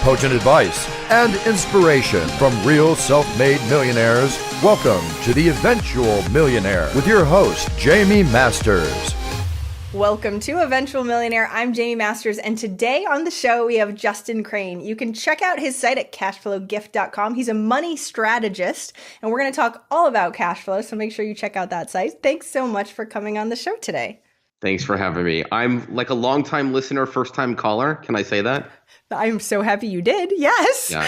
potent advice, and inspiration from real self-made millionaires. Welcome to The Eventual Millionaire with your host, Jaime Masters. Welcome to Eventual Millionaire. I'm Jaime Masters, and today on the show we have Justin Krane. You can check out his site at cashflowgift.com. He's a money strategist, and we're going to talk all about cash flow, so make sure you check out that site. Thanks so much for coming on the show today. Thanks for having me. I'm like a long-time listener, first-time caller. Can I say that? I'm so happy you did. Yes. Yeah.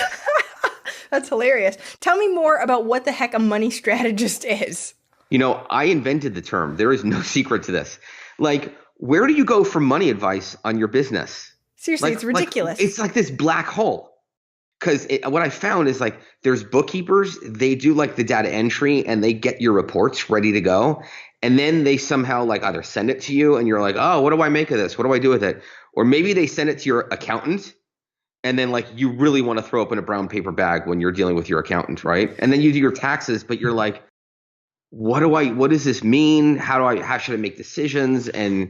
That's hilarious. Tell me more about what the heck a money strategist is. You know, I invented the term. There is no secret to this. Like, where do you go for money advice on your business? Seriously, it's ridiculous. It's like this black hole. Because what I found is like there's bookkeepers, they do like the data entry and they get your reports ready to go. And then they somehow like either send it to you and you're like, oh, what do I make of this? What do I do with it? Or maybe they send it to your accountant and then like you really want to throw up in a brown paper bag when you're dealing with your accountant, right? And then you do your taxes, but you're like, what does this mean? How should I make decisions? And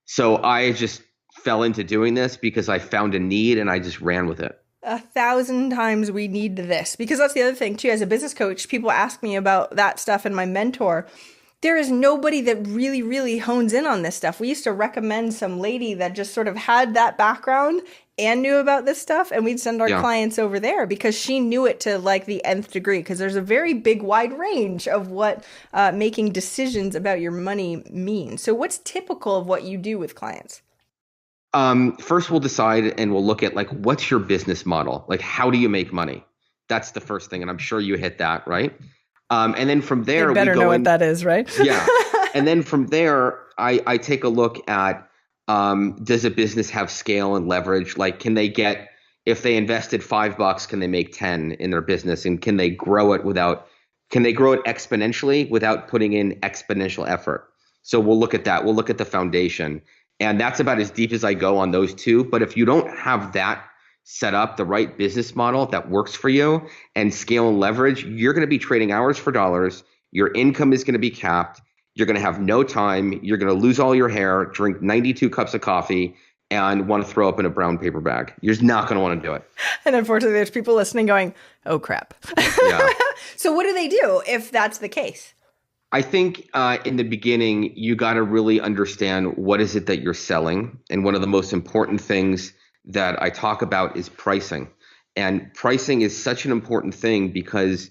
so I just fell into doing this because I found a need and I just ran with it. 1,000 times we need this, because that's the other thing too. As a business coach, people ask me about that stuff, and my mentor, there is nobody that really hones in on this stuff. We used to recommend some lady that just sort of had that background and knew about this stuff, and we'd send our clients over there because she knew it to like the nth degree, because there's a very big wide range of what making decisions about your money means. So what's typical of what you do with clients? First, we'll decide and we'll look at like, what's your business model? Like, how do you make money? That's the first thing. And I'm sure you hit that, right? And then from there, you better know what that is, right? Yeah. And then from there, I take a look at, does a business have scale and leverage? Like, can they get, if they invested $5, can they make 10 in their business? And can they grow it exponentially without putting in exponential effort? So we'll look at that. We'll look at the foundation. And that's about as deep as I go on those two. But if you don't have that set up, the right business model that works for you and scale and leverage, you're going to be trading hours for dollars. Your income is going to be capped. You're going to have no time. You're going to lose all your hair, drink 92 cups of coffee, and want to throw up in a brown paper bag. You're just not going to want to do it. And unfortunately, there's people listening going, oh, crap. Yeah. So what do they do if that's the case? I think in the beginning, you got to really understand what is it that you're selling. And one of the most important things that I talk about is pricing. And pricing is such an important thing because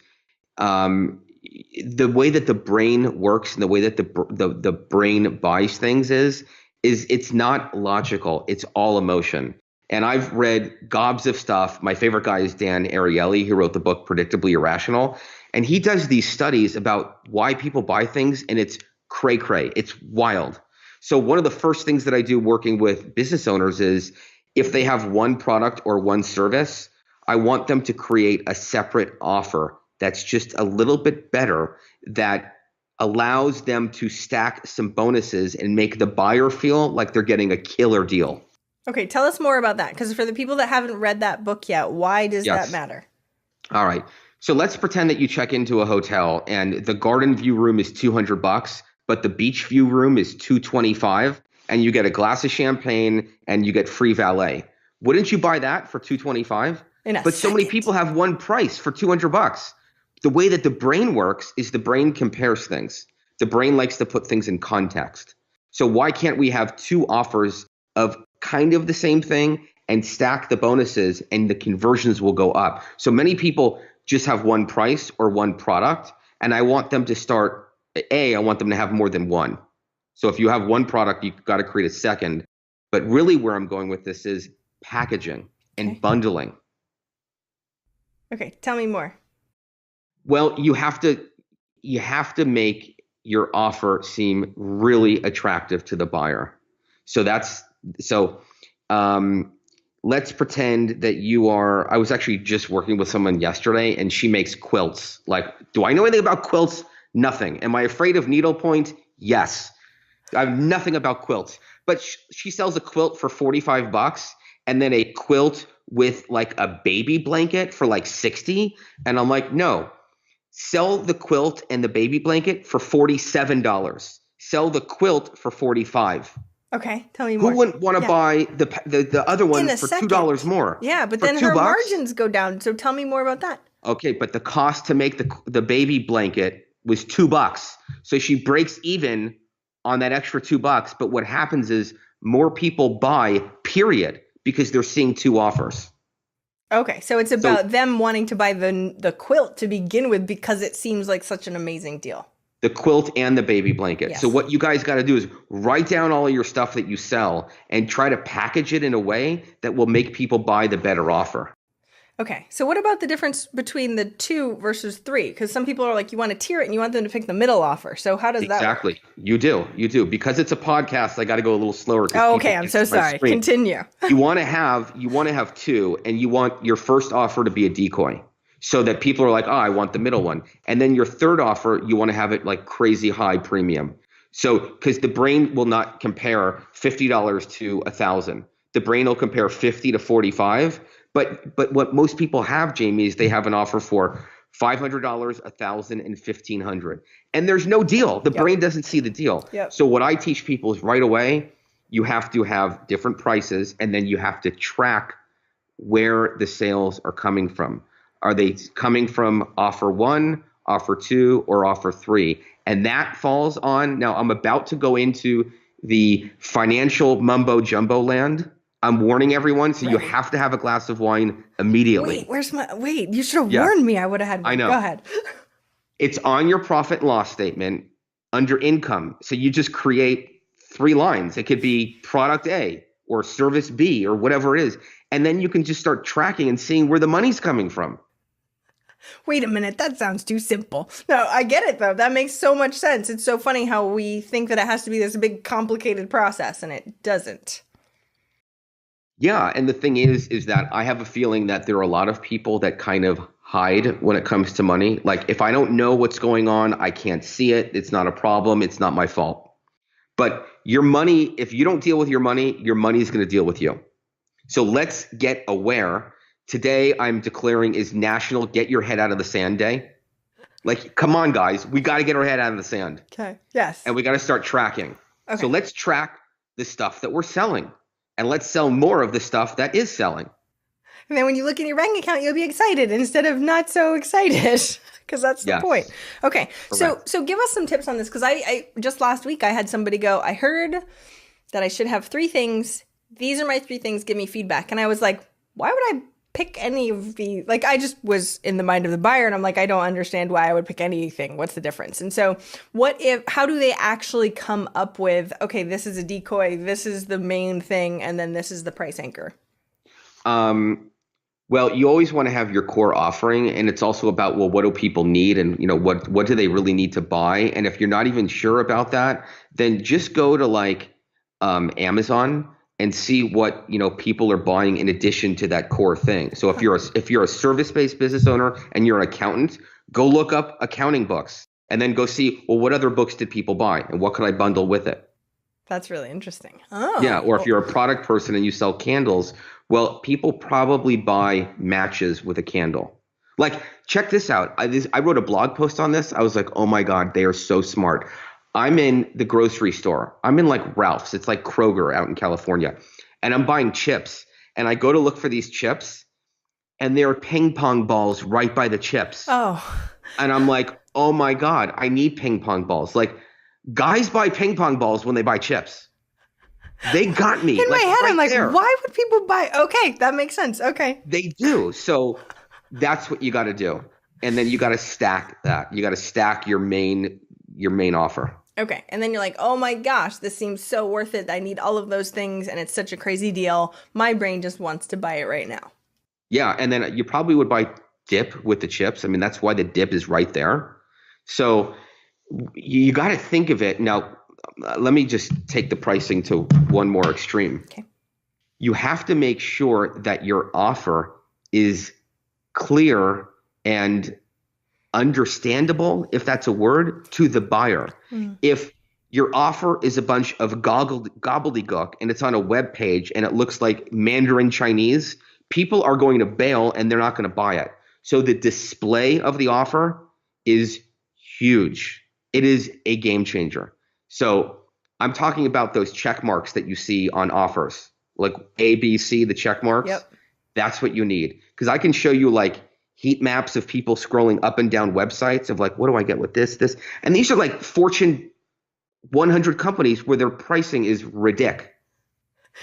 the way that the brain works and the way that the brain buys things is it's not logical. It's all emotion. And I've read gobs of stuff. My favorite guy is Dan Ariely, who wrote the book Predictably Irrational. And he does these studies about why people buy things, and it's cray-cray. It's wild. So one of the first things that I do working with business owners is if they have one product or one service, I want them to create a separate offer that's just a little bit better, that allows them to stack some bonuses and make the buyer feel like they're getting a killer deal. Okay, tell us more about that, because for the people that haven't read that book yet, why does that matter? All right. So let's pretend that you check into a hotel and the garden view room is $200, but the beach view room is $225, and you get a glass of champagne and you get free valet. Wouldn't you buy that for $225? But so many people have one price for $200. The way that the brain works is the brain compares things. The brain likes to put things in context. So why can't we have two offers of kind of the same thing and stack the bonuses, and the conversions will go up? So many people just have one price or one product, and I want them to start, I want them to have more than one. So if you have one product, you've got to create a second. But really where I'm going with this is packaging and bundling. Okay, tell me more. Well, you have to make your offer seem really attractive to the buyer. Let's pretend that I was actually just working with someone yesterday and she makes quilts. Like, do I know anything about quilts? Nothing. Am I afraid of needlepoint? Yes. I have nothing about quilts. But she sells a quilt for $45 and then a quilt with like a baby blanket for like $60. And I'm like, no, sell the quilt and the baby blanket for $47. Sell the quilt for $45. Okay, tell me Who more. wouldn't want to buy the other one In a for second. $2 more? Yeah, but For then her $2? margins go down. So tell me more about that. Okay, but the cost to make the baby blanket was $2. So she breaks even on that extra $2. But what happens is more people buy, period, because they're seeing two offers. Okay, so it's about them wanting to buy the quilt to begin with because it seems like such an amazing deal. The quilt and the baby blanket. Yes. So what you guys got to do is write down all of your stuff that you sell and try to package it in a way that will make people buy the better offer. Okay, so what about the difference between the 2 versus 3? Because some people are like, you want to tier it and you want them to pick the middle offer. So how does that work? Exactly. You do. Because it's a podcast, I got to go a little slower. Oh, okay, I'm so sorry. Continue. You want to have 2, and you want your first offer to be a decoy so that people are like, oh, I want the middle one. And then your third offer, you want to have it like crazy high premium. So because the brain will not compare $50 to $1,000. The brain will compare 50 to 45. But what most people have, Jamie, is they have an offer for $500, $1,000, and $1,500, and there's no deal. The brain doesn't see the deal. Yep. So what I teach people is right away, you have to have different prices, and then you have to track where the sales are coming from. Are they coming from offer 1, offer 2, or offer 3? And that falls on. Now I'm about to go into the financial mumbo jumbo land. I'm warning everyone, so you have to have a glass of wine immediately. Wait, you should have warned me. I would have had one. I know. Go ahead. It's on your profit and loss statement under income. So you just create 3 lines. It could be product A or service B or whatever it is. And then you can just start tracking and seeing where the money's coming from. Wait a minute, that sounds too simple. No, I get it though. That makes so much sense. It's so funny how we think that it has to be this big complicated process and it doesn't. Yeah, and the thing is that I have a feeling that there are a lot of people that kind of hide when it comes to money. Like if I don't know what's going on, I can't see it. It's not a problem. It's not my fault. But your money, if you don't deal with your money is going to deal with you. So let's get aware. Today I'm declaring is National Get Your Head Out of the Sand Day. Like, come on, guys. We got to get our head out of the sand. Okay. Yes. And we got to start tracking. Okay. So let's track the stuff that we're selling. And let's sell more of the stuff that is selling. And then when you look in your bank account, you'll be excited instead of not so excited, because that's the point. Okay, so give us some tips on this, because I just last week I had somebody go, I heard that I should have 3 things. These are my 3 things. Give me feedback. And I was like, why would I pick any of the, like, I just was in the mind of the buyer and I'm like, I don't understand why I would pick anything. What's the difference? And so how do they actually come up with, okay, this is a decoy, this is the main thing, and then this is the price anchor? Well, you always want to have your core offering, and it's also about, well, what do people need, and what do they really need to buy? And if you're not even sure about that, then just go to like Amazon and see what people are buying in addition to that core thing. So if you're a service-based business owner and you're an accountant, go look up accounting books and then go see, well, what other books did people buy and what could I bundle with it? That's really interesting. Oh. Yeah, or if you're a product person and you sell candles, well, people probably buy matches with a candle. Like, check this out. I wrote a blog post on this. I was like, oh my God, they are so smart. I'm in the grocery store. I'm in like Ralph's. It's like Kroger out in California. And I'm buying chips. And I go to look for these chips. And there are ping pong balls right by the chips. Oh. And I'm like, oh my God, I need ping pong balls. Like, guys buy ping pong balls when they buy chips. They got me. In my head, I'm like, there. Why would people buy? Okay, that makes sense. Okay. They do. So that's what you got to do. And then you got to stack that. You got to stack your main offer. Okay. And then you're like, oh my gosh, this seems so worth it. I need all of those things. And it's such a crazy deal. My brain just wants to buy it right now. Yeah. And then you probably would buy dip with the chips. I mean, that's why the dip is right there. So you got to think of it. Now, let me just take the pricing to one more extreme. Okay. You have to make sure that your offer is clear and understandable, if that's a word, to the buyer. If your offer is a bunch of gobbledygook and it's on a web page and it looks like Mandarin Chinese, people are going to bail and they're not going to buy it. So the display of the offer is huge. It is a game changer. So I'm talking about those check marks that you see on offers, like A, B, C, the check marks. Yep. That's what you need. Because I can show you like heat maps of people scrolling up and down websites of like, what do I get with this? And these are like Fortune 100 companies where their pricing is ridiculous.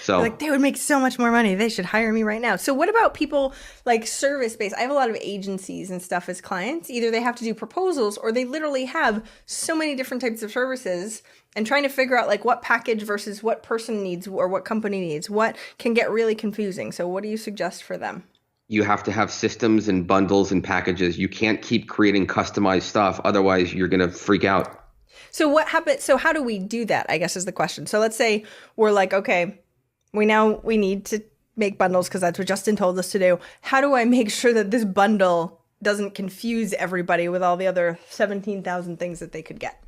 So Like, they would make so much more money. They should hire me right now. So what about people like service-based? I have a lot of agencies and stuff as clients. Either they have to do proposals or they literally have so many different types of services, and trying to figure out like what package versus what person needs or what company needs, what can get really confusing. So what do you suggest for them? you have to have systems and bundles and packages. You can't keep creating customized stuff. Otherwise, you're going to freak out. So what happens? So how do we do that, I guess, is the question. So let's say we're like, okay, we need to make bundles because that's what Justin told us to do. How do I make sure that this bundle doesn't confuse everybody with all the other 17,000 things that they could get?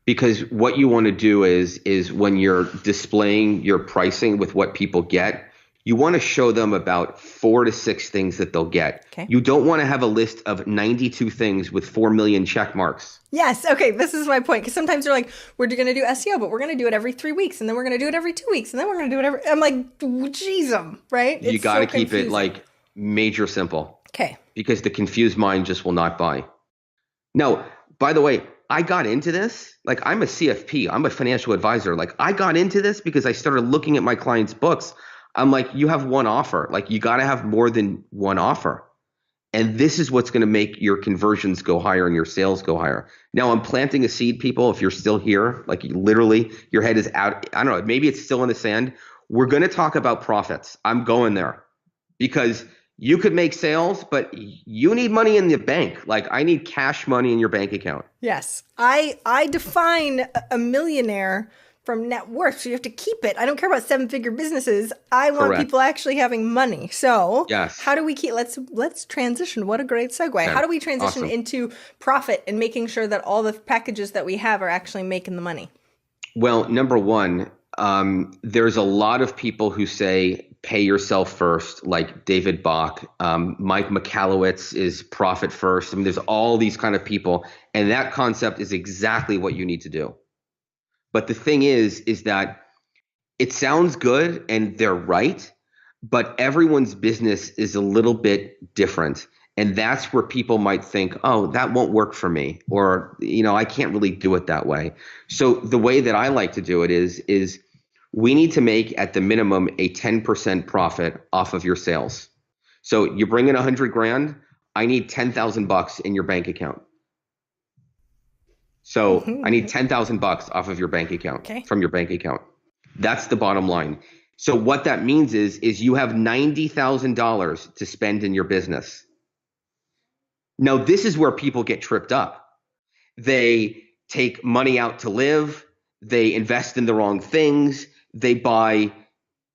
Because what you want to do is when you're displaying your pricing with what people get, you want to show them about 4 to 6 things that they'll get. Okay. You don't want to have a list of 92 things with 4 million check marks. Yes. Okay. This is my point. Because sometimes they're like, we're going to do SEO, but we're going to do it every 3 weeks. And then we're going to do it every 2 weeks. And then we're going to do it every, I'm like, jeez, right? You got to keep it like major simple. Okay. Because the confused mind just will not buy. Now, by the way, I got into this, like I'm a CFP, I'm a financial advisor. Like I got into this because I started looking at my clients' books. I'm like, you have one offer. Like you got to have more than one offer. And this is what's going to make your conversions go higher and your sales go higher. Now I'm planting a seed, people. If you're still here, like literally your head is out. I don't know. Maybe it's still in the sand. We're going to talk about profits. I'm going there because you could make sales, but you need money in the bank. Like I need cash money in your bank account. Yes. I define a millionaire from net worth. So you have to keep it. I don't care about 7-figure businesses. I want Correct. people actually having money. So yes. How do we keep, let's transition. What a great segue. Yeah. How do we transition Awesome. into profit and making sure that all the packages that we have are actually making the money? Well, number one, there's a lot of people who say pay yourself first, like David Bach. Mike Michalowicz is profit first. I mean, there's all these kind of people. And that concept is exactly what you need to do. But the thing is that it sounds good and they're right, but everyone's business is a little bit different. And that's where people might think, oh, that won't work for me. Or, I can't really do it that way. So the way that I like to do it is we need to make at the minimum a 10% profit off of your sales. So you bring in $100,000, I need $10,000 in your bank account. So I need $10,000 off of your bank account, from your bank account. That's the bottom line. So what that means is you have $90,000 to spend in your business. Now, this is where people get tripped up. They take money out to live. They invest in the wrong things. They buy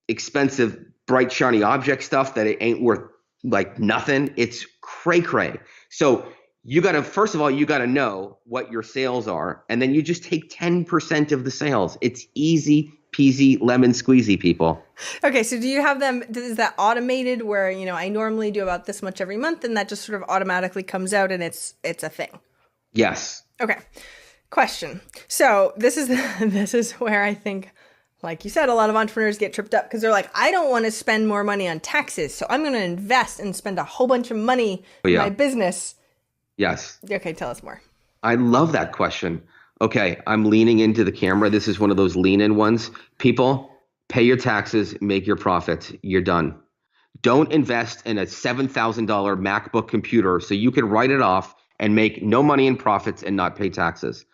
expensive, bright, shiny object stuff that it ain't worth like nothing. It's cray-cray. So first of all, you got to know what your sales are. And then you just take 10% of the sales. It's easy peasy lemon squeezy, people. Okay. So do you have them, is that automated where, I normally do about this much every month and that just sort of automatically comes out and it's a thing? Yes. Okay. Question. So this is where I think, like you said, a lot of entrepreneurs get tripped up because they're like, I don't want to spend more money on taxes. So I'm going to invest and spend a whole bunch of money in my business. Yes. Okay, tell us more. I love that question. Okay, I'm leaning into the camera. This is one of those lean in ones. People, pay your taxes, make your profits. You're done. Don't invest in a $7,000 MacBook computer so you can write it off and make no money in profits and not pay taxes.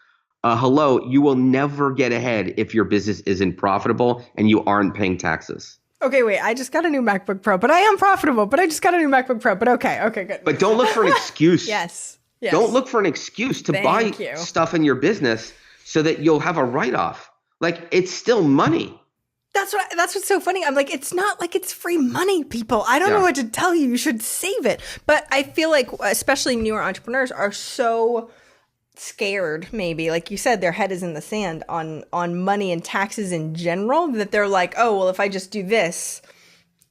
Hello, you will never get ahead if your business isn't profitable and you aren't paying taxes. Okay, wait, I just got a new MacBook Pro, but I am profitable, but I just got a new MacBook Pro, but okay, good. But don't look for an excuse. Yes. Don't look for an excuse to buy stuff in your business so that you'll have a write-off. Like, it's still money. That's what's so funny. I'm like, it's not like it's free money, people. I don't know what to tell you. You should save it. But I feel like especially newer entrepreneurs are so scared, maybe, like you said, their head is in the sand on money and taxes in general, that they're like, oh, well, if I just do this,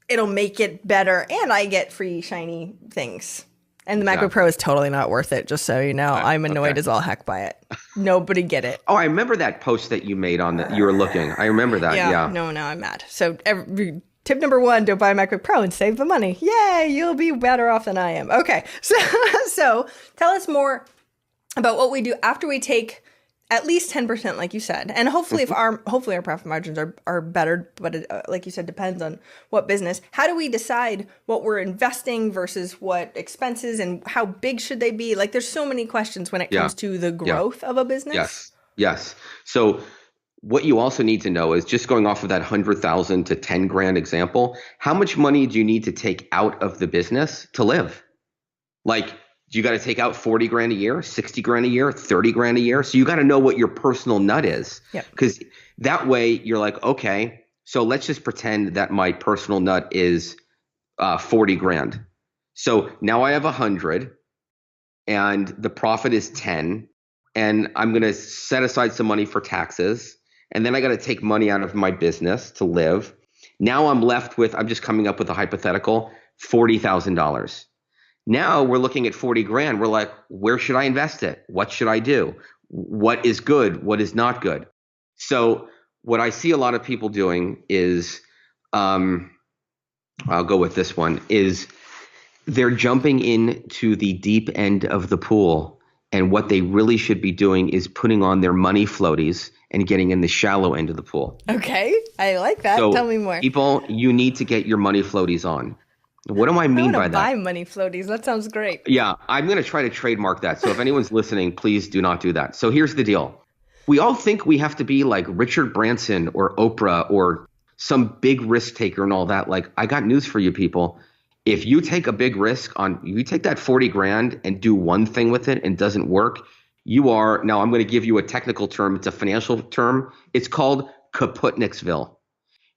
it'll make it better and I get free shiny things. And the MacBook Pro is totally not worth it, just so you know. I'm annoyed as all heck by it. Nobody get it. Oh, I remember that post that you made on that. You were looking. I remember that. Yeah. No, I'm mad. So tip number 1, don't buy a MacBook Pro and save the money. Yay, you'll be better off than I am. Okay, so tell us more about what we do after we take at least 10%, like you said. And hopefully hopefully our profit margins are better, but it, like you said, depends on what business. How do we decide what we're investing versus what expenses, and how big should they be? Like, there's so many questions when it comes to the growth of a business. Yes. So what you also need to know is, just going off of that 100,000 to 10 grand example, how much money do you need to take out of the business to live? Like, you got to take out 40 grand a year, 60 grand a year, 30 grand a year. So you got to know what your personal nut is. Because that way you're like, okay, so let's just pretend that my personal nut is 40 grand. So now I have 100 and the profit is 10, and I'm going to set aside some money for taxes. And then I got to take money out of my business to live. Now I'm left with, I'm just coming up with a hypothetical, $40,000. Now we're looking at 40 grand. We're like, where should I invest it? What should I do? What is good? What is not good? So what I see a lot of people doing is, I'll go with this one, is they're jumping into the deep end of the pool. And what they really should be doing is putting on their money floaties and getting in the shallow end of the pool. Okay, I like that. So tell me more. People, you need to get your money floaties on. What do I mean by that? I want to buy money floaties. That sounds great. Yeah, I'm going to try to trademark that. So if anyone's listening, please do not do that. So here's the deal. We all think we have to be like Richard Branson or Oprah or some big risk taker and all that. Like, I got news for you people. If you take a big risk you take that 40 grand and do one thing with it and doesn't work, you are, now I'm going to give you a technical term. It's a financial term. It's called Kaputnixville.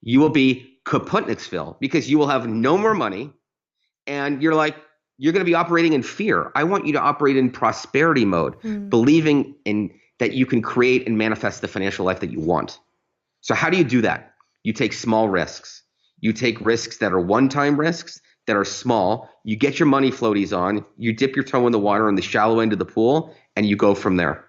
You will be Kaputnixville because you will have no more money, and you're going to be operating in fear. I want you to operate in prosperity mode, believing in that you can create and manifest the financial life that you want. So how do you do that? You take small risks. You take risks that are one-time risks that are small. You get your money floaties on, you dip your toe in the water in the shallow end of the pool, and you go from there.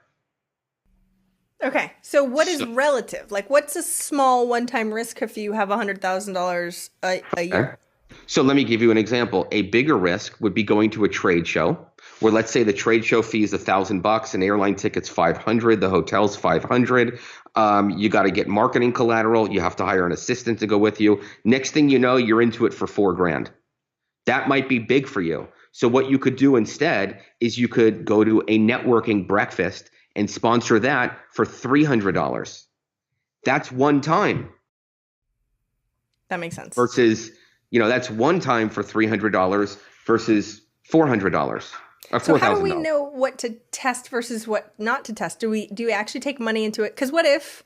Okay, so what is relative? Like, what's a small one-time risk if you have $100,000 a year? So let me give you an example. A bigger risk would be going to a trade show, where let's say the trade show fee is $1,000, an airline ticket's $500, the hotel's $500. You got to get marketing collateral. You have to hire an assistant to go with you. Next thing you know, you're into it for $4 grand. That might be big for you. So what you could do instead is you could go to a networking breakfast and sponsor that for $300. That's one time. That makes sense. Versus, that's one time for $300 versus $400 or $4,000. So how do we know what to test versus what not to test? Do we actually take money into it? Because what if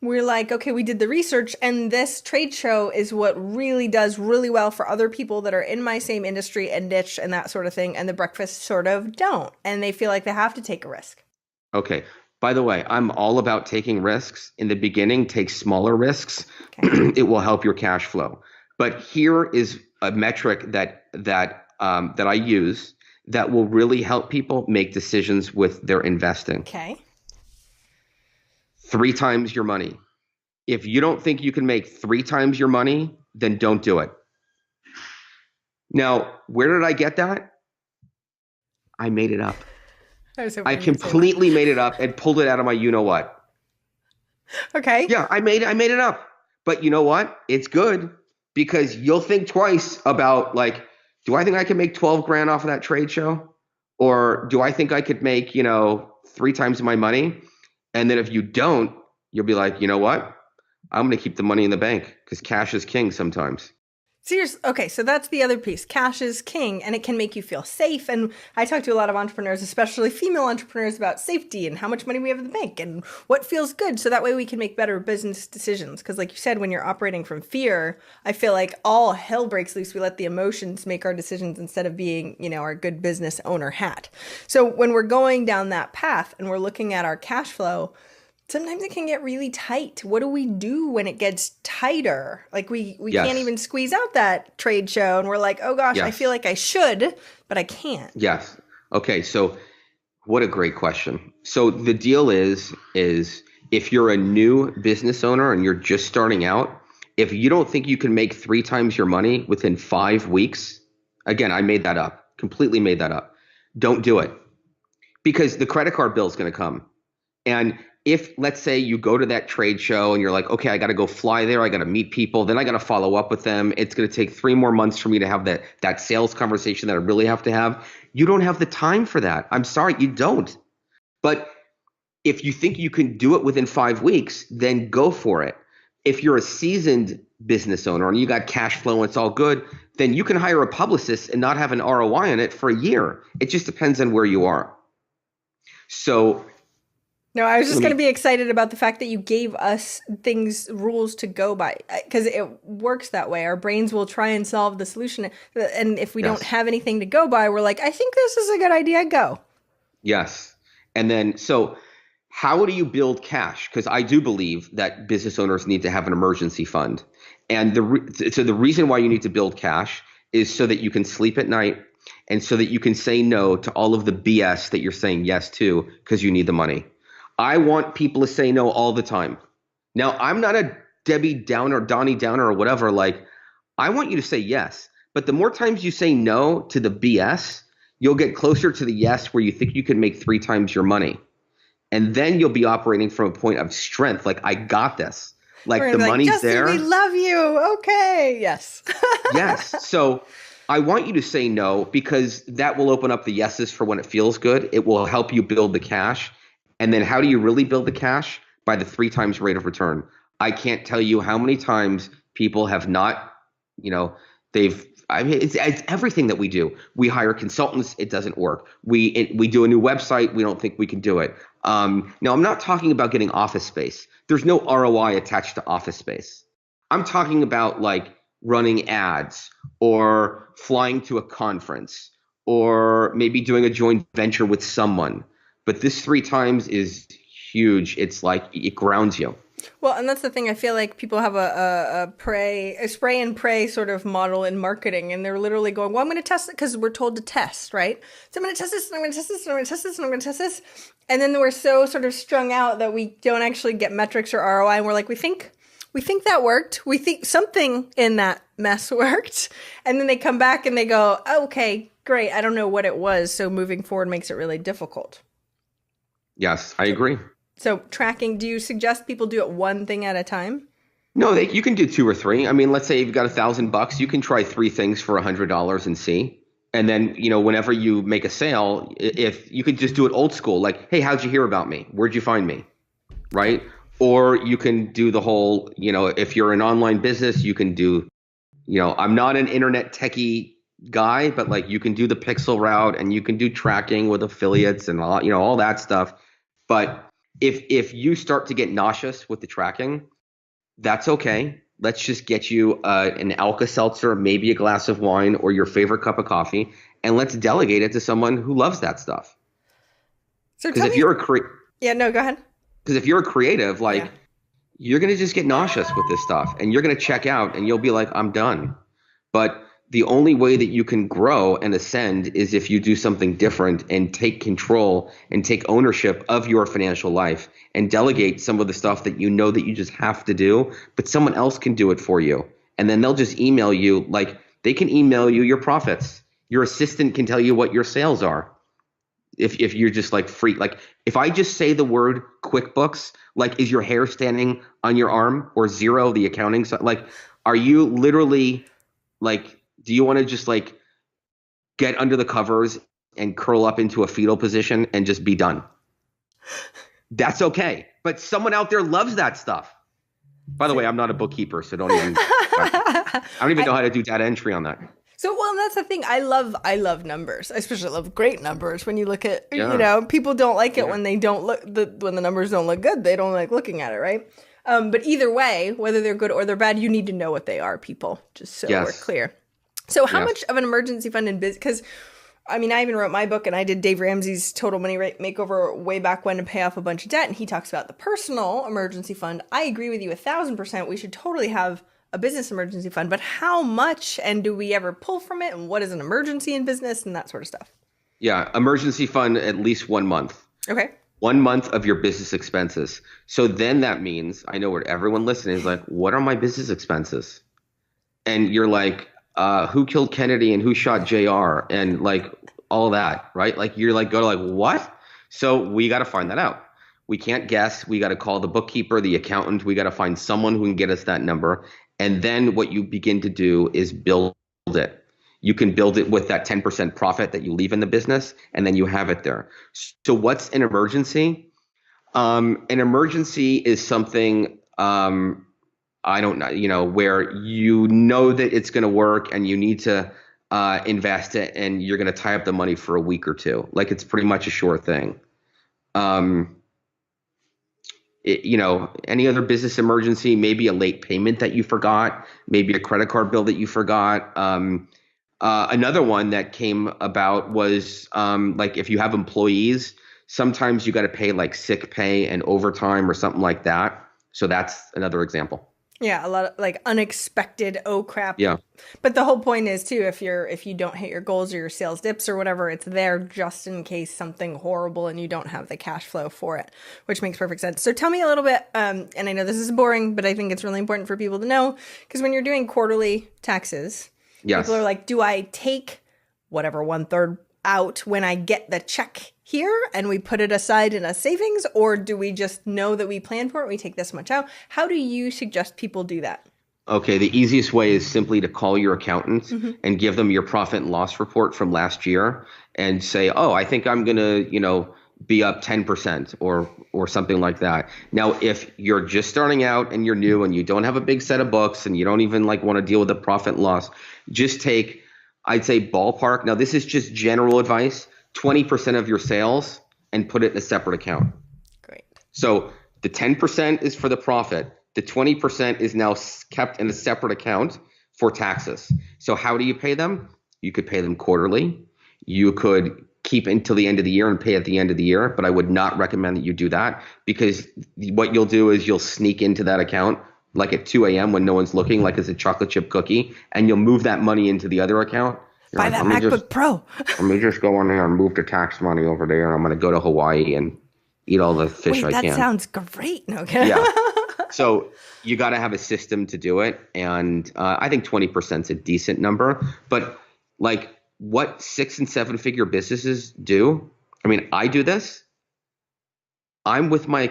we're like, okay, we did the research and this trade show is what really does really well for other people that are in my same industry and niche and that sort of thing, and the breakfasts sort of don't, and they feel like they have to take a risk. Okay. By the way, I'm all about taking risks. In the beginning, take smaller risks. Okay. It will help your cash flow. But here is a metric that I use that will really help people make decisions with their investing. Okay. 3 times your money. If you don't think you can make 3 times your money, then don't do it. Now, where did I get that? I made it up. I completely made it up and pulled it out of my you-know-what. Okay. Yeah, I made it up. But you know what? It's good because you'll think twice about, like, do I think I can make 12 grand off of that trade show? Or do I think I could make, 3 times my money? And then if you don't, you'll be like, you know what? I'm going to keep the money in the bank because cash is king sometimes. Seriously. Okay, so that's the other piece. Cash is king, and it can make you feel safe. And I talk to a lot of entrepreneurs, especially female entrepreneurs, about safety and how much money we have in the bank and what feels good. So that way we can make better business decisions. Because like you said, when you're operating from fear, I feel like all hell breaks loose. We let the emotions make our decisions instead of being, our good business owner hat. So when we're going down that path and we're looking at our cash flow, sometimes it can get really tight. What do we do when it gets tighter? Like we Yes. can't even squeeze out that trade show, and we're like, oh gosh, I Yes. feel like I should, but I can't. Yes. Okay. So what a great question. So the deal is if you're a new business owner and you're just starting out, if you don't think you can make 3 times your money within 5 weeks, again, I made that up, completely made that up. Don't do it, because the credit card bill is going to come. And if, let's say, you go to that trade show and you're like, okay, I got to go fly there, I got to meet people, then I got to follow up with them. It's going to take 3 more months for me to have that sales conversation that I really have to have. You don't have the time for that. I'm sorry, you don't. But if you think you can do it within 5 weeks, then go for it. If you're a seasoned business owner and you got cash flow and it's all good, then you can hire a publicist and not have an ROI on it for a year. It just depends on where you are. So no, I was just going to be excited about the fact that you gave us rules to go by, because it works that way. Our brains will try and solve the solution. And if we don't have anything to go by, we're like, I think this is a good idea. Go. Yes. And then, so how do you build cash? Because I do believe that business owners need to have an emergency fund. And so the reason why you need to build cash is so that you can sleep at night and so that you can say no to all of the BS that you're saying yes to because you need the money. I want people to say no all the time. Now, I'm not a Debbie Downer, Donnie Downer, or whatever. Like, I want you to say yes. But the more times you say no to the BS, you'll get closer to the yes where you think you can make 3 times your money. And then you'll be operating from a point of strength. Like, I got this. Like, the money's Justin, there. We love you. Okay. Yes. Yes. So I want you to say no, because that will open up the yeses for when it feels good. It will help you build the cash. And then how do you really build the cash? By the 3 times rate of return. I can't tell you how many times people have not, it's everything that we do. We hire consultants. It doesn't work. We do a new website. We don't think we can do it. Now, I'm not talking about getting office space. There's no ROI attached to office space. I'm talking about like running ads or flying to a conference or maybe doing a joint venture with someone. But this 3 times is huge. It's like it grounds you. Well, and that's the thing. I feel like people have a spray and pray sort of model in marketing, and they're literally going, well, I'm going to test it because we're told to test, right? So I'm going to test this, and I'm going to test this, and I'm going to test this, and I'm going to test this. And then we're so sort of strung out that we don't actually get metrics or ROI, and we're like, we think that worked. We think something in that mess worked. And then they come back and they go, oh, okay, great. I don't know what it was. So moving forward makes it really difficult. Yes, I agree. So tracking, do you suggest people do it one thing at a time? No, you can do 2 or 3. I mean, let's say you've got $1,000, you can try 3 things for $100 and see. And then, whenever you make a sale, if you could just do it old school, like, hey, how'd you hear about me? Where'd you find me? Right? Or you can do the whole, if you're an online business, you can do, I'm not an internet techie guy, but like you can do the pixel route and you can do tracking with affiliates and all that stuff. But if you start to get nauseous with the tracking, that's okay. Let's just get you an Alka-Seltzer, maybe a glass of wine or your favorite cup of coffee, and let's delegate it to someone who loves that stuff. So because if you're yeah, no, go ahead. Because if you're a creative, you're going to just get nauseous with this stuff and you're going to check out and you'll be like, I'm done. But the only way that you can grow and ascend is if you do something different and take control and take ownership of your financial life and delegate some of the stuff that that you just have to do, but someone else can do it for you. And then they'll just email you, like they can email you your profits. Your assistant can tell you what your sales are. If you're just like free, like if I just say the word QuickBooks, like is your hair standing on your arm, or Zero, the accounting, like are you literally like, do you want to just like get under the covers and curl up into a fetal position and just be done? That's okay. But someone out there loves that stuff. By the way, I'm not a bookkeeper, so don't even, I don't even know how to do data entry on that. So, well, that's the thing. I love numbers. I especially love great numbers. When you look at, people don't like it when they don't when the numbers don't look good. They don't like looking at it, right? But either way, whether they're good or they're bad, you need to know what they are, people, just so we're clear. So how much of an emergency fund in business? Because I mean, I even wrote my book and I did Dave Ramsey's Total Money Makeover way back when to pay off a bunch of debt. And he talks about the personal emergency fund. I agree with you 1,000%. We should totally have a business emergency fund, but how much, and do we ever pull from it? And what is an emergency in business and that sort of stuff? Yeah. Emergency fund, at least 1 month. Okay. 1 month of your business expenses. So then that means, I know what everyone listening is like, what are my business expenses? And you're like, who killed Kennedy and who shot JR and like all that, right? Like you're like, go to like, what? So we got to find that out. We can't guess. We got to call the bookkeeper, the accountant. We got to find someone who can get us that number. And then what you begin to do is build it. You can build it with that 10% profit that you leave in the business, and then you have it there. So what's an emergency? An emergency is something, I don't know, where you know that it's going to work and you need to invest it and you're going to tie up the money for a week or two. Like it's pretty much a sure thing. Any other business emergency, maybe a late payment that you forgot, maybe a credit card bill that you forgot. Another one that came about was like if you have employees, sometimes you got to pay like sick pay and overtime or something like that. So that's another example. Yeah, a lot of like unexpected, oh crap. Yeah. But the whole point is too, if you don't hit your goals or your sales dips or whatever, it's there just in case something horrible and you don't have the cash flow for it, which makes perfect sense. So tell me a little bit, and I know this is boring, but I think it's really important for people to know, because when you're doing quarterly taxes, yes, people are like, do I take whatever 1/3 out when I get the check here and we put it aside in a savings, or do we just know that we plan for it, we take this much out? How do you suggest people do that? Okay, the easiest way is simply to call your accountant and give them your profit and loss report from last year and say, oh, I think I'm going to, be up 10% or something like that. Now, if you're just starting out and you're new and you don't have a big set of books and you don't even like want to deal with the profit and loss, just take, I'd say ballpark. Now, this is just general advice, 20% of your sales and put it in a separate account. Great. So the 10% is for the profit. The 20% is now kept in a separate account for taxes. So how do you pay them? You could pay them quarterly. You could keep until the end of the year and pay at the end of the year, but I would not recommend that you do that, because what you'll do is you'll sneak into that account like at 2 a.m. when no one's looking, like it's a chocolate chip cookie, and you'll move that money into the other account. Buy that MacBook Pro. Let me just go in there and move the tax money over there, and I'm going to go to Hawaii and eat all the fish I can. That sounds great. No, okay. Yeah. So you got to have a system to do it. And I think 20% is a decent number. But like what 6 and 7 figure businesses do, I mean, I do this. I'm with my,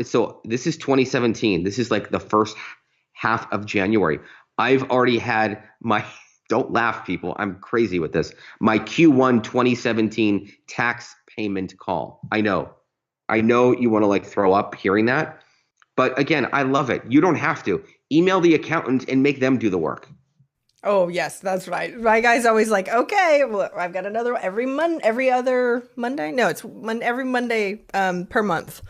so this is 2017. This is like the first half of January. I've already had my, don't laugh, people, I'm crazy with this, my Q1 2017 tax payment call. I know you want to like throw up hearing that. But again, I love it. You don't have to. Email the accountant and make them do the work. Oh, yes, that's right. My guy's always like, okay, well, I've got another every other Monday. No, it's every Monday per month.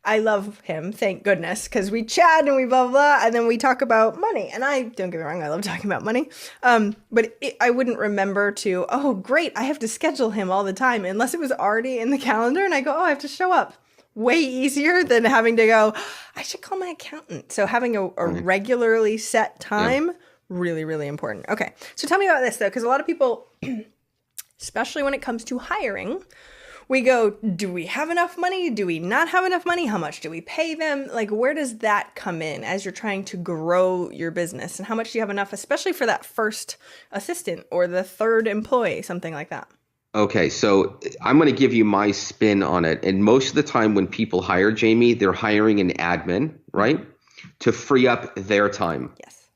I love him, thank goodness, because we chat and we blah, blah, and then we talk about money. And don't get me wrong, I love talking about money. But I wouldn't remember to, oh, great, I have to schedule him all the time, unless it was already in the calendar and I go, oh, I have to show up. Way easier than having to go, I should call my accountant. So having a regularly set time, really, really important. Okay, so tell me about this though, because a lot of people, especially when it comes to hiring, we go, do we have enough money? Do we not have enough money? How much do we pay them? Like, where does that come in as you're trying to grow your business? And how much do you have enough, especially for that first assistant or the third employee, something like that? Okay, so I'm going to give you my spin on it. And most of the time when people hire Jaime, they're hiring an admin, right? To free up their time. Yes.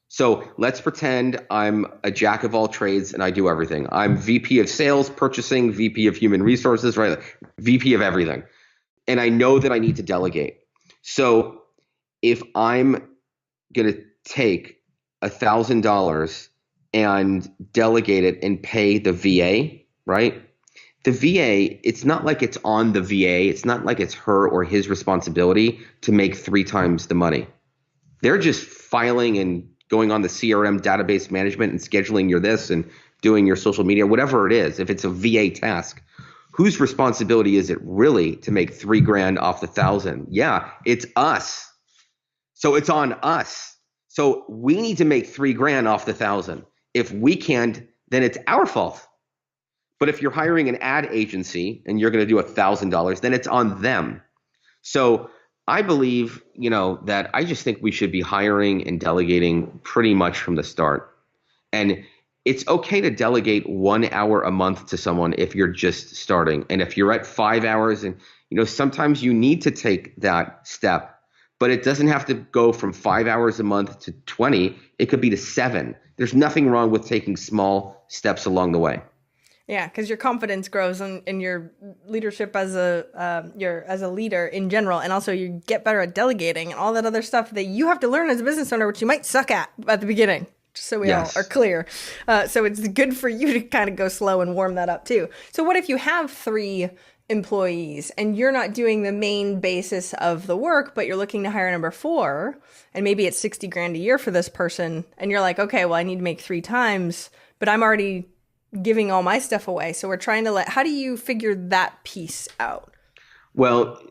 So let's pretend I'm a jack of all trades and I do everything. I'm VP of sales, purchasing, VP of human resources, right? VP of everything. And I know that I need to delegate. So if I'm going to take $1,000 and delegate it and pay the VA, right? The VA, it's not like it's on the VA. It's not like it's her or his responsibility to make 3 times the money. They're just filing and going on the CRM database management and scheduling your this and doing your social media, whatever it is, if it's a VA task, whose responsibility is it really to make $3,000 off the 1,000? Yeah, it's us. So it's on us. So we need to make $3,000 off the 1,000. If we can't, then it's our fault. But if you're hiring an ad agency and you're going to do $1,000, then it's on them. So I believe, that I just think we should be hiring and delegating pretty much from the start. And it's okay to delegate 1 hour a month to someone if you're just starting. And if you're at 5 hours and, sometimes you need to take that step, but it doesn't have to go from 5 hours a month to 20. It could be to 7. There's nothing wrong with taking small steps along the way. Yeah, because your confidence grows in your leadership as a leader in general, and also you get better at delegating and all that other stuff that you have to learn as a business owner, which you might suck at the beginning. Just so we all are clear. So it's good for you to kind of go slow and warm that up too. So what if you have 3 employees and you're not doing the main basis of the work, but you're looking to hire number 4, and maybe it's $60,000 a year for this person, and you're like, okay, well, I need to make 3 times, but I'm already giving all my stuff away. So we're trying to how do you figure that piece out? Well,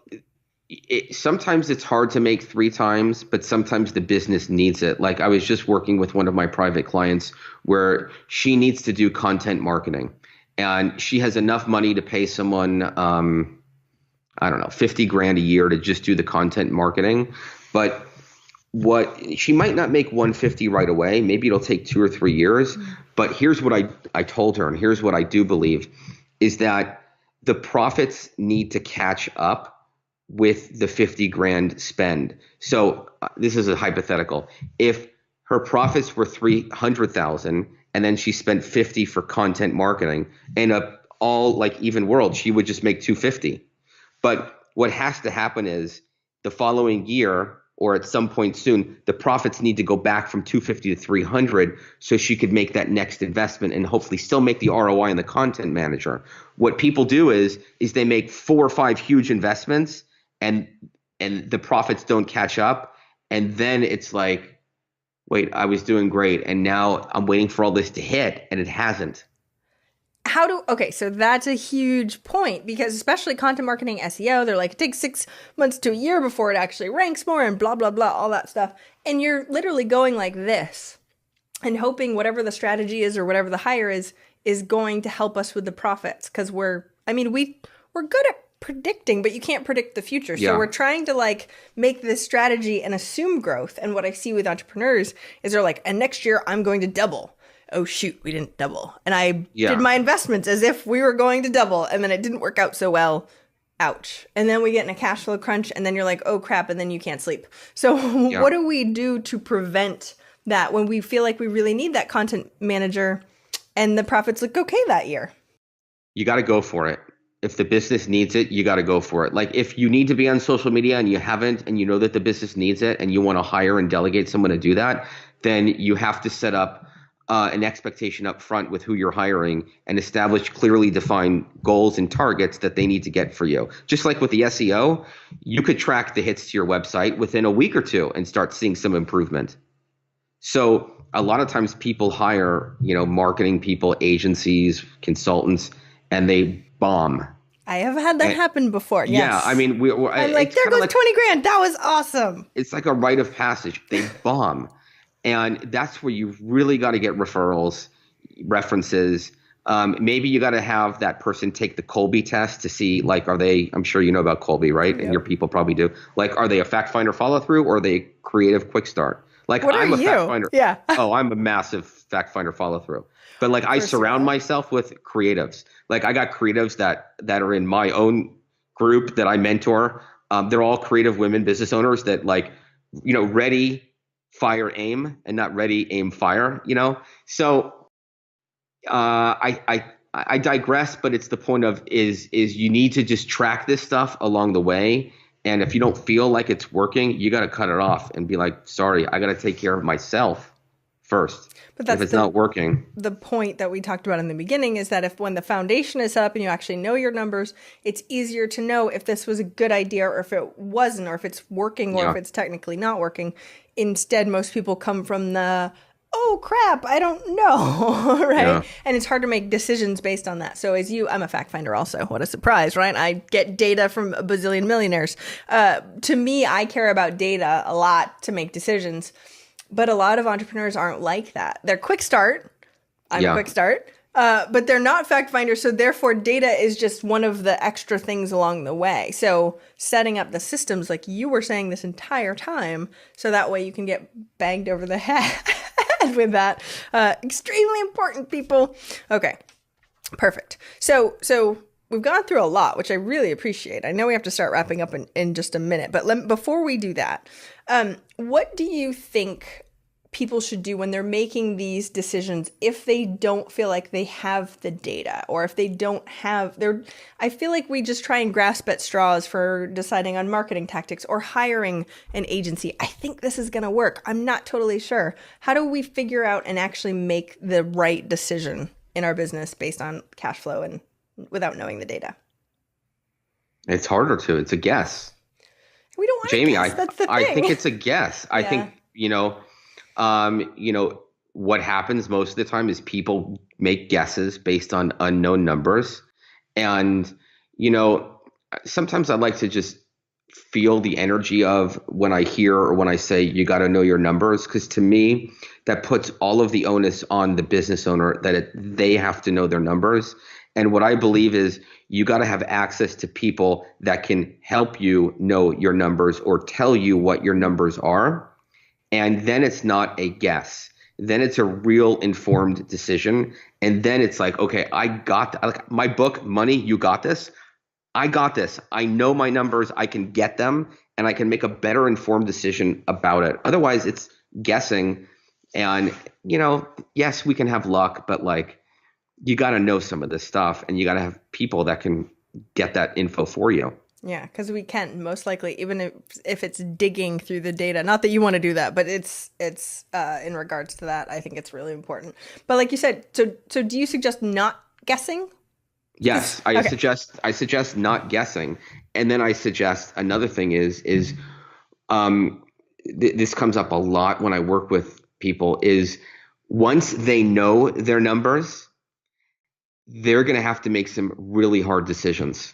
sometimes it's hard to make 3 times, but sometimes the business needs it. Like I was just working with one of my private clients where she needs to do content marketing, and she has enough money to pay someone, I don't know, $50,000 a year to just do the content marketing. But she might not make 150 right away. Maybe it'll take 2 or 3 years. But here's what I told her, and here's what I do believe, is that the profits need to catch up with the $50,000 spend. So this is a hypothetical. If her profits were $300,000 and then she spent 50 for content marketing, in a all like even world, she would just make 250. But what has to happen is the following year, or at some point soon, the profits need to go back from 250 to 300 so she could make that next investment and hopefully still make the ROI on the content manager. What people do is they make 4 or 5 huge investments and the profits don't catch up. And then it's like, wait, I was doing great, and now I'm waiting for all this to hit, and it hasn't. Okay, so that's a huge point, because especially content marketing, SEO, they're like, it takes 6 months to a year before it actually ranks more and blah, blah, blah, all that stuff. And you're literally going like this and hoping whatever the strategy is or whatever the hire is going to help us with the profits. Because we're good at predicting, but you can't predict the future. So we're trying to make this strategy and assume growth. And what I see with entrepreneurs is they're like, and next year I'm going to double. Oh shoot, we didn't double. And I did my investments as if we were going to double, and then it didn't work out so well. Ouch. And then we get in a cash flow crunch, and then you're like, oh crap, and then you can't sleep. So what do we do to prevent that when we feel like we really need that content manager and the profits look okay that year? You got to go for it. If the business needs it, you got to go for it. Like if you need to be on social media and you haven't, and you know that the business needs it, and you want to hire and delegate someone to do that, then you have to set up an expectation up front with who you're hiring and establish clearly defined goals and targets that they need to get for you. Just like with the SEO, you could track the hits to your website within a week or 2 and start seeing some improvement. So a lot of times people hire, marketing people, agencies, consultants, and they bomb. I have had that happen before. Yes. Yeah, I mean, I'm like, there goes $20,000. That was awesome. It's like a rite of passage. They bomb. And that's where you've really got to get referrals, references. Maybe you got to have that person take the Colby test to see, are they, I'm sure you know about Colby, right? Yep. And your people probably do. Are they a fact finder follow through, or are they creative quick start? What I'm a fact finder. Yeah. Oh, I'm a massive fact finder follow through. But I surround myself with creatives. I got creatives that are in my own group that I mentor. They're all creative women business owners that ready, fire, aim, and not ready, aim, fire, So I digress, but it's the point of is you need to just track this stuff along the way. And if you don't feel like it's working, you got to cut it off and be like, sorry, I got to take care of myself first. But that's if it's not working. The point that we talked about in the beginning is that if when the foundation is up and you actually know your numbers, it's easier to know if this was a good idea or if it wasn't, or if it's working or if it's technically not working. Instead, most people come from the, oh crap, I don't know, right? Yeah. And it's hard to make decisions based on that. So I'm a fact finder also. What a surprise, right? I get data from a bazillion millionaires. To me, I care about data a lot to make decisions. But a lot of entrepreneurs aren't like that. They're quick start. I'm a quick start. But they're not fact finders. So therefore, data is just one of the extra things along the way. So setting up the systems like you were saying this entire time, so that way you can get banged over the head with that. Extremely important, people. Okay, perfect. So we've gone through a lot, which I really appreciate. I know we have to start wrapping up in just a minute. But before we do that, what do you think people should do when they're making these decisions if they don't feel like they have the data, or if they don't have I feel like we just try and grasp at straws for deciding on marketing tactics or hiring an agency. I think this is going to work. I'm not totally sure. How do we figure out and actually make the right decision in our business based on cash flow and without knowing the data? It's harder to. It's a guess. We don't want Jamie, to guess. That's the thing. I think it's a guess. I think, what happens most of the time is people make guesses based on unknown numbers. And, sometimes I like to just feel the energy of when I hear or when I say, you got to know your numbers. Because to me, that puts all of the onus on the business owner that they have to know their numbers. And what I believe is you got to have access to people that can help you know your numbers or tell you what your numbers are. And then it's not a guess. Then it's a real informed decision. And then it's like, okay, I got like my book, Money, You Got This. I got this. I know my numbers. I can get them and I can make a better informed decision about it. Otherwise, it's guessing. And, yes, we can have luck, but like, you got to know some of this stuff and you got to have people that can get that info for you. Yeah, because we can't most likely, even if it's digging through the data. Not that you want to do that, but it's in regards to that, I think it's really important. But like you said, so do you suggest not guessing? Yes, I suggest not guessing, and then I suggest another thing is this comes up a lot when I work with people is once they know their numbers, they're going to have to make some really hard decisions.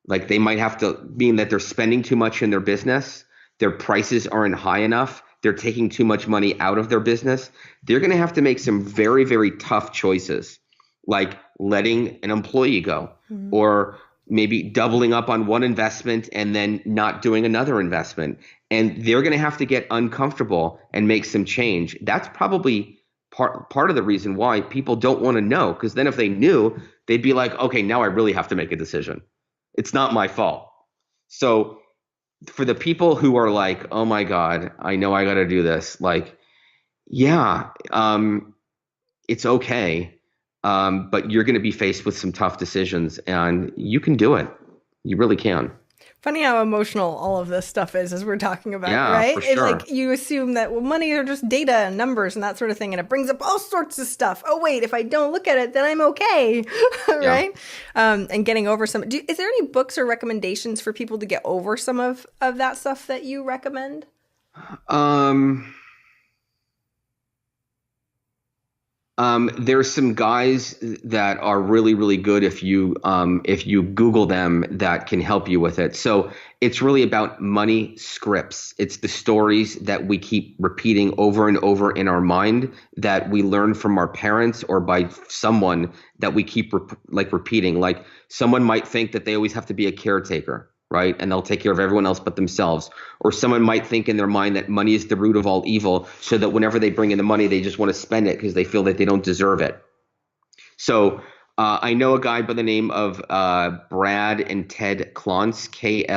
Like they might have to, mean that they're spending too much in their business, their prices aren't high enough, they're taking too much money out of their business. They're going to have to make some very, very tough choices, like letting an employee go, or maybe doubling up on one investment and then not doing another investment. And they're going to have to get uncomfortable and make some change. That's probably part of the reason why people don't want to know, because then if they knew, they'd be like, okay, now I really have to make a decision. It's not my fault. So for the people who are like, oh my God, I know I got to do this. Like, yeah, it's okay. But you're going to be faced with some tough decisions and you can do it. You really can. Funny how emotional all of this stuff is as we're talking about, yeah, right? For sure. It's like you assume that, well, money are just data and numbers and that sort of thing. And it brings up all sorts of stuff. Oh, wait, if I don't look at it, then I'm okay. Right? Yeah. And getting over some. Is there any books or recommendations for people to get over some of that stuff that you recommend? There's some guys that are really, really good if you Google them that can help you with it. So it's really about money scripts. It's the stories that we keep repeating over and over in our mind that we learn from our parents or by someone that we keep repeating. Like someone might think that they always have to be a caretaker, right? And they'll take care of everyone else but themselves. Or someone might think in their mind that money is the root of all evil, so that whenever they bring in the money, they just want to spend it because they feel that they don't deserve it. So I know a guy by the name of Brad and Ted Klontz, Klontz.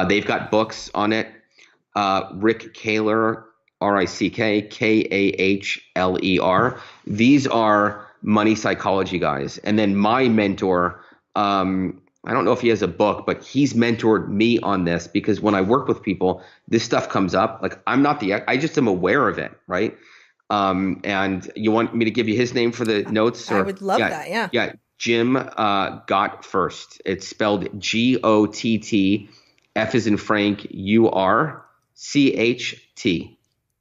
They've got books on it. Rick Kahler, Rick Kahler. These are money psychology guys. And then my mentor, I don't know if he has a book, but he's mentored me on this because when I work with people, this stuff comes up. Like I just am aware of it, right? And you want me to give you his name for the notes? I would love that. Yeah. Yeah. Jim Got First. It's spelled Gott. F is in Frank, URCHT.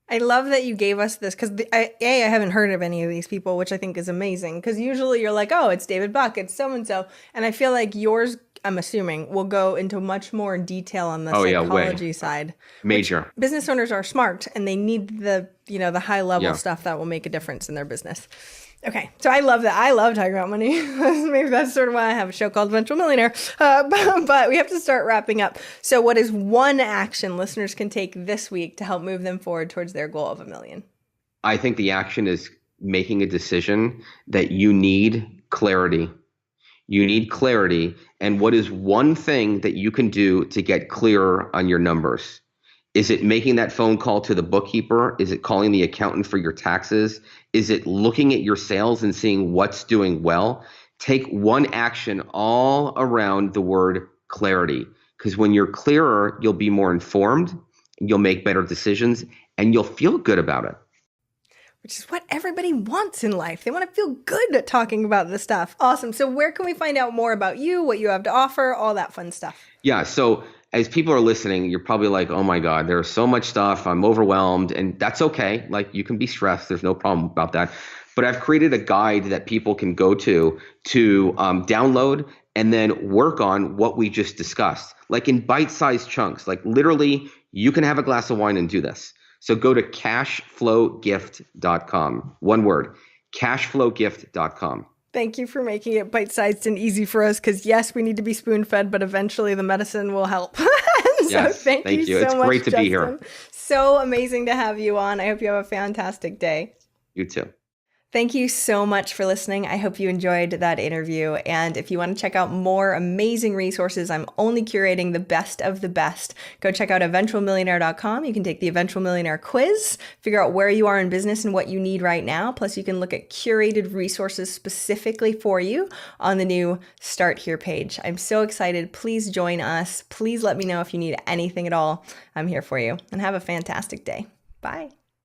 I love that you gave us this because I haven't heard of any of these people, which I think is amazing. Because usually you're like, oh, it's David Buck, it's so-and-so. And I feel like yours, I'm assuming, will go into much more detail on the psychology side. Major. Business owners are smart and they need the high level stuff that will make a difference in their business. Okay, so I love that. I love talking about money. Maybe that's sort of why I have a show called Eventual Millionaire. But we have to start wrapping up. So what is one action listeners can take this week to help move them forward towards their goal of $1 million? I think the action is making a decision that you need clarity. You need clarity. And what is one thing that you can do to get clearer on your numbers? Is it making that phone call to the bookkeeper? Is it calling the accountant for your taxes? Is it looking at your sales and seeing what's doing well? Take one action all around the word clarity, because when you're clearer, you'll be more informed, you'll make better decisions, and you'll feel good about it. Which is what everybody wants in life. They want to feel good at talking about this stuff. Awesome. So where can we find out more about you, what you have to offer, all that fun stuff? Yeah. So as people are listening, you're probably like, oh my God, there's so much stuff. I'm overwhelmed. And that's okay. Like, you can be stressed. There's no problem about that. But I've created a guide that people can go to download and then work on what we just discussed, like in bite-sized chunks. Like literally, you can have a glass of wine and do this. So go to cashflowgift.com. One word, cashflowgift.com. Thank you for making it bite-sized and easy for us, because yes, we need to be spoon-fed, but eventually the medicine will help. Yes, thank you so it's much, great to Justin. be here. So amazing to have you on. I hope you have a fantastic day. You too. Thank you so much for listening. I hope you enjoyed that interview. And if you want to check out more amazing resources, I'm only curating the best of the best. Go check out eventualmillionaire.com. You can take the Eventual Millionaire quiz, figure out where you are in business and what you need right now. Plus, you can look at curated resources specifically for you on the new Start Here page. I'm so excited. Please join us. Please let me know if you need anything at all. I'm here for you. And have a fantastic day. Bye.